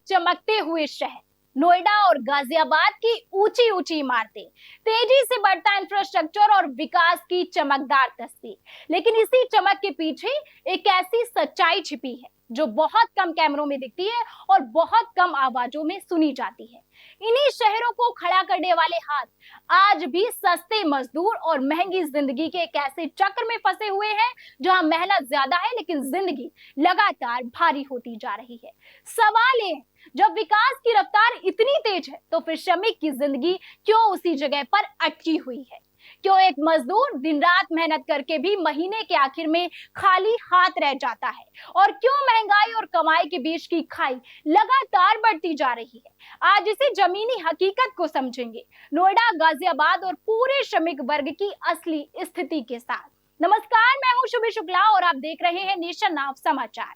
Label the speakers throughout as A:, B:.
A: चमकते हुए शहर, नोएडा और गाजियाबाद की ऊंची ऊंची इमारतें, तेजी से बढ़ता इंफ्रास्ट्रक्चर और विकास की चमकदार तस्वीर। लेकिन इसी चमक के पीछे एक ऐसी सच्चाई छिपी है जो बहुत कम कैमरों में दिखती है और बहुत कम आवाजों में सुनी जाती है। इन्हीं शहरों को खड़ा करने वाले हाथ आज भी सस्ते मजदूर और महंगी जिंदगी के एक ऐसे चक्र में फंसे हुए हैं जहां मेहनत ज्यादा है लेकिन जिंदगी लगातार भारी होती जा रही है। सवाल ये है, जब विकास की रफ्तार इतनी तेज है तो फिर श्रमिक की जिंदगी क्यों उसी जगह पर अटकी हुई है? क्यों एक मजदूर दिन रात मेहनत करके भी महीने के आखिर में खाली हाथ रह जाता है? और क्यों महंगाई और कमाई के बीच की खाई लगातार बढ़ती जा रही है? आज इसी जमीनी हकीकत को समझेंगे, नोएडा, गाजियाबाद और पूरे श्रमिक वर्ग की असली स्थिति के साथ। नमस्कार, मैं हूं शुभी शुक्ला और आप देख रहे हैं नेशन नाउ समाचार।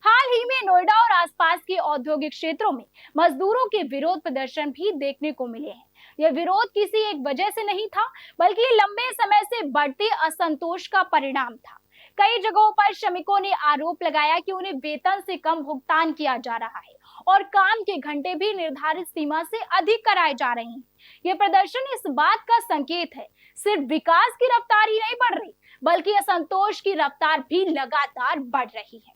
A: हाल ही में नोएडा और आसपास के औद्योगिक क्षेत्रों में मजदूरों के विरोध प्रदर्शन भी देखने को मिले हैं। यह विरोध किसी एक वजह से नहीं था, बल्कि लंबे समय से बढ़ते असंतोष का परिणाम था। कई जगहों पर श्रमिकों ने आरोप लगाया कि उन्हें वेतन से कम भुगतान किया जा रहा है और काम के घंटे भी निर्धारित सीमा से अधिक कराए जा रहे हैं। यह प्रदर्शन इस बात का संकेत है, सिर्फ विकास की रफ्तार ही नहीं बढ़ रही, बल्कि असंतोष की रफ्तार भी लगातार बढ़ रही है।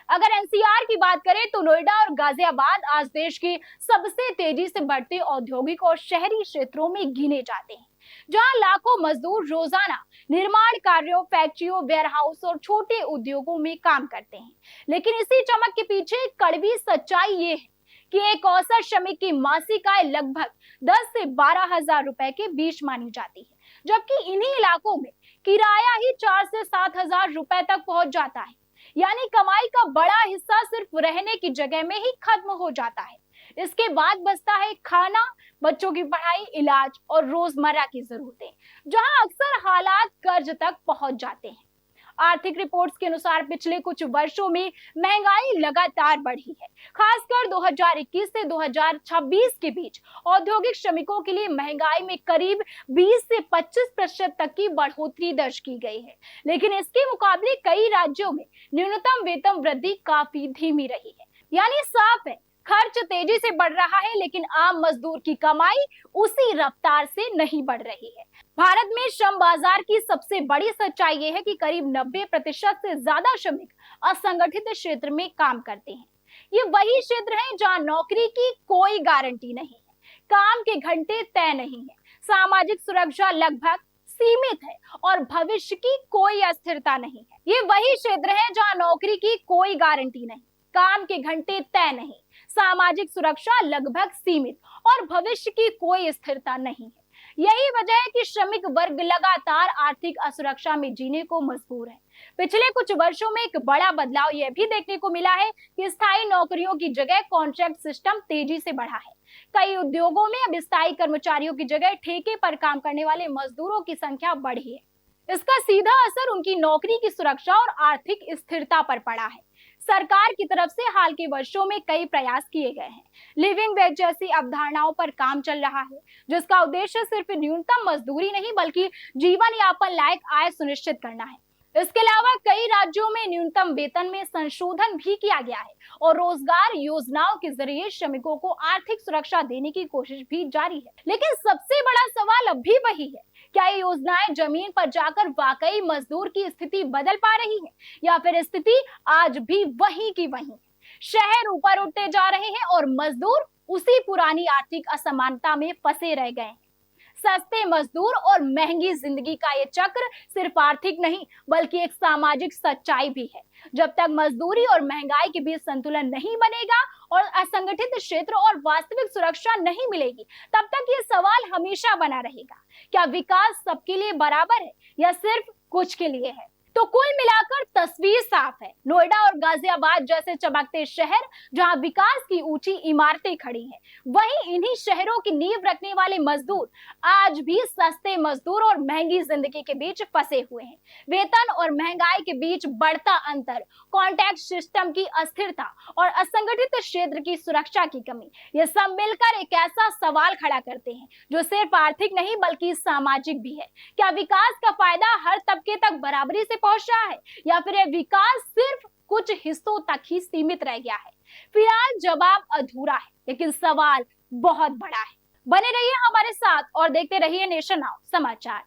A: अगर एनसीआर की बात करें तो नोएडा और गाजियाबाद आज देश के सबसे तेजी से बढ़ते औद्योगिक और शहरी क्षेत्रों में गिने जाते हैं, जहां लाखों मजदूर रोजाना निर्माण कार्यों, फैक्ट्रियों, वेयरहाउस और छोटे उद्योगों में काम करते हैं। लेकिन इसी चमक के पीछे कड़वी सच्चाई ये है कि एक औसत श्रमिक की मासिक आय लगभग 10 से 12 हजार रुपए के बीच मानी जाती है, जबकि इन्हीं इलाकों में किराया ही 4 से 7 हजार रुपए तक पहुंच जाता है। यानी कमाई का बड़ा हिस्सा सिर्फ रहने की जगह में ही खत्म हो जाता है। इसके बाद बचता है खाना, बच्चों की पढ़ाई, इलाज और रोजमर्रा की जरूरतें, जहां अक्सर हालात कर्ज तक पहुंच जाते हैं। आर्थिक रिपोर्ट्स के अनुसार पिछले कुछ वर्षों में महंगाई लगातार बढ़ी है। खासकर 2021 से 2026 के बीच औद्योगिक श्रमिकों के लिए महंगाई में करीब 20 से 25% तक की बढ़ोतरी दर्ज की गई है। लेकिन इसके मुकाबले कई राज्यों में न्यूनतम वेतन वृद्धि काफी धीमी रही है। यानी साफ है, खर्च तेजी से बढ़ रहा है लेकिन आम मजदूर की कमाई उसी रफ्तार से नहीं बढ़ रही है। भारत में श्रम बाजार की सबसे बड़ी सच्चाई यह है कि करीब 90% से ज्यादा श्रमिक असंगठित क्षेत्र में काम करते हैं। ये वही क्षेत्र है जहां नौकरी की कोई गारंटी नहीं है, काम के घंटे तय नहीं है, सामाजिक सुरक्षा लगभग सीमित है और भविष्य की कोई अस्थिरता नहीं है। ये वही क्षेत्र है जहां नौकरी की कोई गारंटी नहीं, काम के घंटे तय नहीं, सामाजिक सुरक्षा लगभग सीमित और भविष्य की कोई स्थिरता नहीं है। यही वजह है कि श्रमिक वर्ग लगातार आर्थिक असुरक्षा में जीने को मजबूर है। पिछले कुछ वर्षों में एक बड़ा बदलाव यह भी देखने को मिला है कि स्थायी नौकरियों की जगह कॉन्ट्रैक्ट सिस्टम तेजी से बढ़ा है। कई उद्योगों में अब स्थायी कर्मचारियों की जगह ठेके पर काम करने वाले मजदूरों की संख्या बढ़ी है। इसका सीधा असर उनकी नौकरी की सुरक्षा और आर्थिक स्थिरता पर पड़ा है। सरकार की तरफ से हाल के वर्षों में कई प्रयास किए गए हैं। लिविंग वेज जैसी अवधारणाओं पर काम चल रहा है, जिसका उद्देश्य सिर्फ न्यूनतम मजदूरी नहीं बल्कि जीवन यापन लायक आय सुनिश्चित करना है। इसके अलावा कई राज्यों में न्यूनतम वेतन में संशोधन भी किया गया है और रोजगार योजनाओं के जरिए श्रमिकों को आर्थिक सुरक्षा देने की कोशिश भी जारी है। लेकिन सबसे बड़ा सवाल अब भी वही है, क्या ये योजनाएं जमीन पर जाकर वाकई मजदूर की स्थिति बदल पा रही है या फिर स्थिति आज भी वही की वही है? शहर ऊपर उठते जा रहे हैं और मजदूर उसी पुरानी आर्थिक असमानता में फंसे रह गए हैं। सस्ते मजदूर और महंगी जिंदगी का ये चक्र सिर्फ आर्थिक नहीं बल्कि एक सामाजिक सच्चाई भी है। जब तक मजदूरी और महंगाई के बीच संतुलन नहीं बनेगा और असंगठित क्षेत्र और वास्तविक सुरक्षा नहीं मिलेगी, तब तक ये सवाल हमेशा बना रहेगा, क्या विकास सबके लिए बराबर है या सिर्फ कुछ के लिए है? तो कुल मिलाकर तस्वीर साफ है, नोएडा और गाजियाबाद जैसे चमकते शहर जहां विकास की ऊंची इमारतें खड़ी हैं, वहीं इन्हीं शहरों की नींव रखने वाले मजदूर आज भी सस्ते मजदूर और महंगी जिंदगी के बीच फंसे हुए हैं। वेतन और महंगाई के बीच बढ़ता अंतर, कॉन्ट्रैक्ट सिस्टम की अस्थिरता और असंगठित क्षेत्र की सुरक्षा की कमी, ये सब मिलकर एक ऐसा सवाल खड़ा करते हैं जो सिर्फ आर्थिक नहीं बल्कि सामाजिक भी है। क्या विकास का फायदा हर तबके तक बराबरी से पहुंच रहा है या फिर यह विकास सिर्फ कुछ हिस्सों तक ही सीमित रह गया है। फिलहाल जवाब अधूरा है, लेकिन सवाल बहुत बड़ा है। बने रहिए हमारे साथ और देखते रहिए नेशन नाउ समाचार।